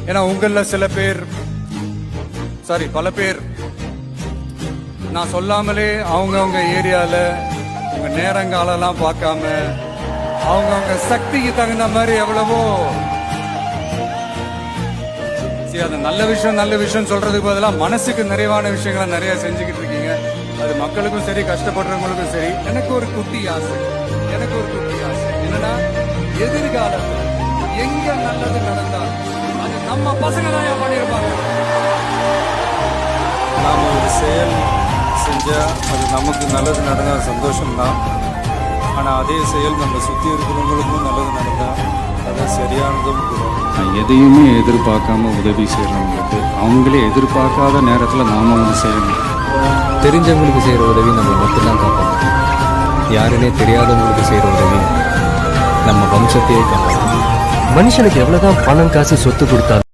ஏன்னா உங்களில் பல பேர் நான் சொல்லாமலே அவங்கவுங்க ஏரியாவில் உங்க நேரங்காலெல்லாம் பார்க்காம அவங்கவுங்க சக்திக்கு தகுந்த மாதிரி எவ்வளவோ அது நல்ல விஷயம் சொல்றதுக்கு பதிலாக மனசுக்கு நிறைவான விஷயங்களை நிறைய செஞ்சுக்கிட்டு இருக்கீங்க. அது மக்களுக்கும் சரி, கஷ்டப்படுறவங்களுக்கும் சரி. எனக்கு ஒரு குட்டி ஆசை என்னன்னா, எதிர்காலத்தில் எங்க நல்லது நடந்தால் அது நம்ம பசங்க தான் பண்ணியிருப்பாங்க. நாம ஒரு செயல் செஞ்சா அது நமக்கு நல்லது நடந்தால் சந்தோஷம்தான். ஆனால் அதே செயல் நம்ம சுற்றி இருக்கிறவங்களுக்கும் நல்லது நடந்தால் அது சரியானதும் கூட. எதையுமே எதிர்பார்க்காம உதவி செய்கிறவங்களுக்கு அவங்களே எதிர்பார்க்காத நேரத்தில் நாம வந்து செய்யணும். தெரிஞ்சவங்களுக்கு செய்கிற உதவி நம்ம மட்டும்தான் காப்பாற்றும். யாருன்னே தெரியாதவங்களுக்கு செய்கிற உதவி நம்ம வம்சத்தையே காப்பாற்றும். மனுஷனுக்கு எவ்வளோதான் பணம் காசு சொத்து கொடுத்தாலும்